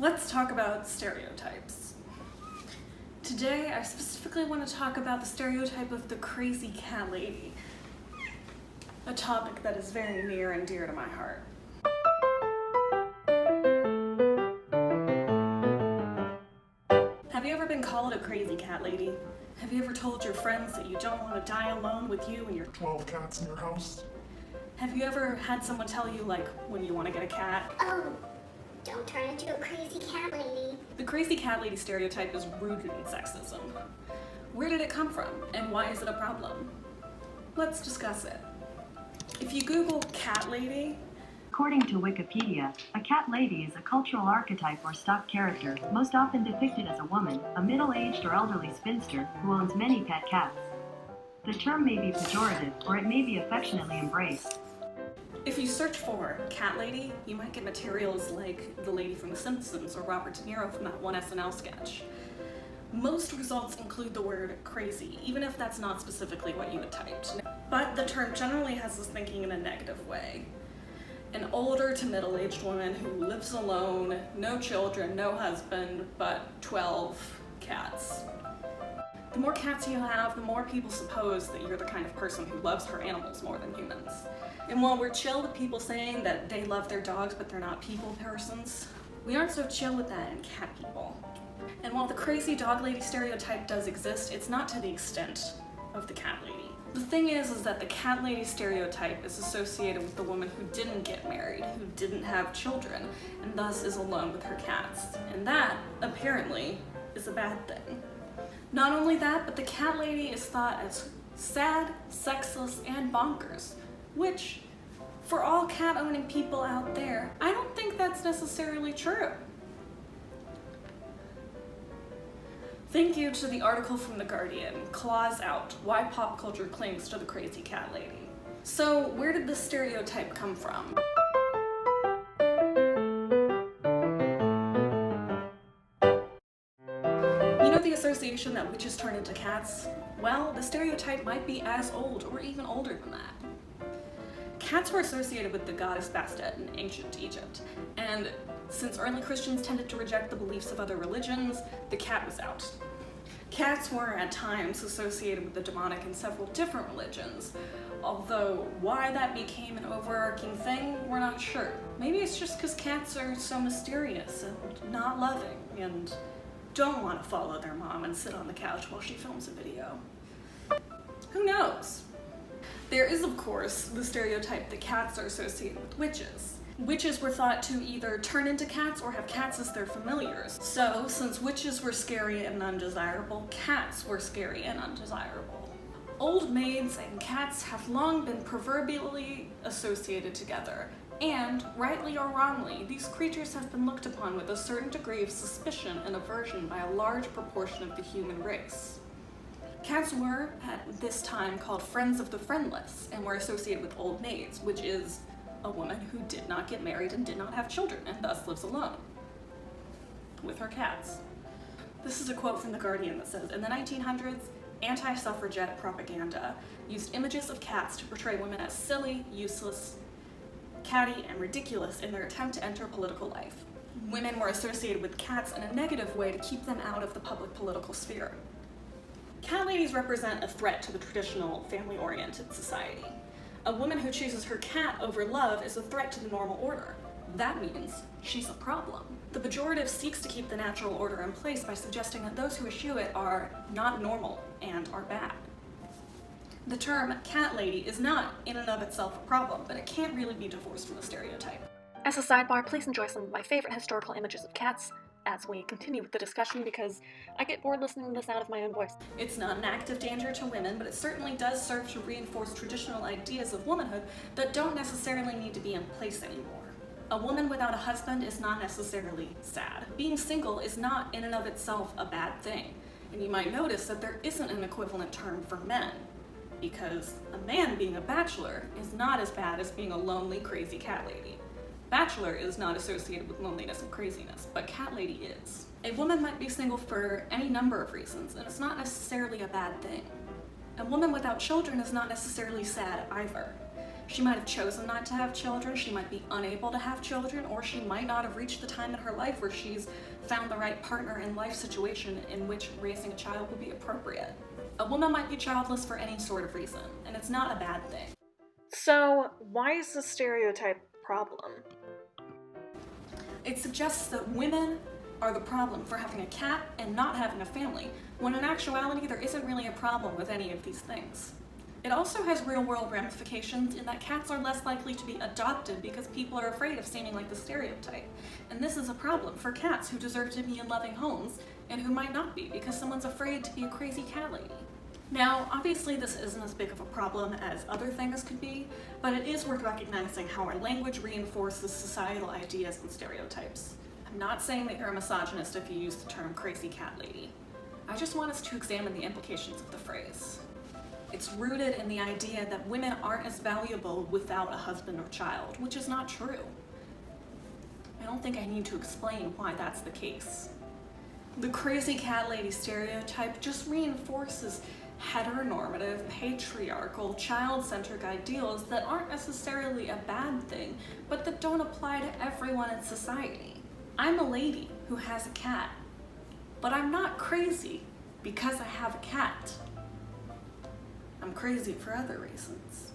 Let's talk about stereotypes. Today, I specifically want to talk about the stereotype of the crazy cat lady, a topic that is very near and dear to my heart. Have you ever been called a crazy cat lady? Have you ever told your friends that you don't want to die alone with you and your 12 cats in your house? Have you ever had someone tell you, like, when you want to get a cat? Oh, don't turn into a crazy cat lady. The crazy cat lady stereotype is rooted in sexism. Where did it come from, and why is it a problem? Let's discuss it. If you Google cat lady, according to Wikipedia, a cat lady is a cultural archetype or stock character, most often depicted as a woman, a middle-aged or elderly spinster who owns many pet cats. The term may be pejorative, or it may be affectionately embraced. if you search for cat lady, you might get materials like the lady from The Simpsons or Robert De Niro from that one SNL sketch. Most results include the word crazy, even if that's not specifically what you had typed. But the term generally has us thinking in a negative way. An older to middle-aged woman who lives alone, no children, no husband, but 12 cats. The more cats you have, the more people suppose that you're the kind of person who loves her animals more than humans. And while we're chill with people saying that they love their dogs but they're not people persons, we aren't so chill with that in cat people. And while the crazy dog lady stereotype does exist, it's not to the extent of the cat lady. The thing is that the cat lady stereotype is associated with the woman who didn't get married, who didn't have children, and thus is alone with her cats. And that, apparently, is a bad thing. Not only that, but the cat lady is thought as sad, sexist, and bonkers, which, for all cat-owning people out there, I don't think that's necessarily true. Thank you to the article from The Guardian, Claws Out, Why Pop Culture Clings to the Crazy Cat Lady. So, where did this stereotype come from? You know the association that witches turn into cats? Well, the stereotype might be as old or even older than that. Cats were associated with the goddess Bastet in ancient Egypt, and since early Christians tended to reject the beliefs of other religions, the cat was out. Cats were at times associated with the demonic in several different religions, although why that became an overarching thing, we're not sure. Maybe it's just because cats are so mysterious and not loving and don't want to follow their mom and sit on the couch while she films a video. Who knows? There is, of course, the stereotype that cats are associated with witches. Witches were thought to either turn into cats or have cats as their familiars. So, since witches were scary and undesirable, cats were scary and undesirable. Old maids and cats have long been proverbially associated together, and, rightly or wrongly, these creatures have been looked upon with a certain degree of suspicion and aversion by a large proportion of the human race. Cats were, at this time, called friends of the friendless, and were associated with old maids, which is a woman who did not get married and did not have children, and thus lives alone with her cats. This is a quote from The Guardian that says, in the 1900s, anti-suffragette propaganda used images of cats to portray women as silly, useless, catty, and ridiculous in their attempt to enter political life. Women were associated with cats in a negative way to keep them out of the public political sphere. Cat ladies represent a threat to the traditional family-oriented society. A woman who chooses her cat over love is a threat to the normal order. That means she's a problem. The pejorative seeks to keep the natural order in place by suggesting that those who eschew it are not normal and are bad. The term cat lady is not in and of itself a problem, but it can't really be divorced from the stereotype. As a sidebar, please enjoy some of my favorite historical images of cats as we continue with the discussion, because I get bored listening to the sound of my own voice. It's not an active danger to women, but it certainly does serve to reinforce traditional ideas of womanhood that don't necessarily need to be in place anymore. A woman without a husband is not necessarily sad. Being single is not in and of itself a bad thing, and you might notice that there isn't an equivalent term for men, because a man being a bachelor is not as bad as being a lonely, crazy cat lady. Bachelor is not associated with loneliness and craziness, but cat lady is. A woman might be single for any number of reasons, and it's not necessarily a bad thing. A woman without children is not necessarily sad either. She might have chosen not to have children, she might be unable to have children, or she might not have reached the time in her life where she's found the right partner and life situation in which raising a child would be appropriate. A woman might be childless for any sort of reason, and it's not a bad thing. So, why is the stereotype a problem? It suggests that women are the problem for having a cat and not having a family, when in actuality there isn't really a problem with any of these things. It also has real-world ramifications in that cats are less likely to be adopted because people are afraid of seeming like the stereotype. And this is a problem for cats who deserve to be in loving homes and who might not be because someone's afraid to be a crazy cat lady. Now, obviously this isn't as big of a problem as other things could be, but it is worth recognizing how our language reinforces societal ideas and stereotypes. I'm not saying that you're a misogynist if you use the term crazy cat lady. I just want us to examine the implications of the phrase. It's rooted in the idea that women aren't as valuable without a husband or child, which is not true. I don't think I need to explain why that's the case. The crazy cat lady stereotype just reinforces heteronormative, patriarchal, child-centric ideals that aren't necessarily a bad thing, but that don't apply to everyone in society. I'm a lady who has a cat, but I'm not crazy because I have a cat. I'm crazy for other reasons.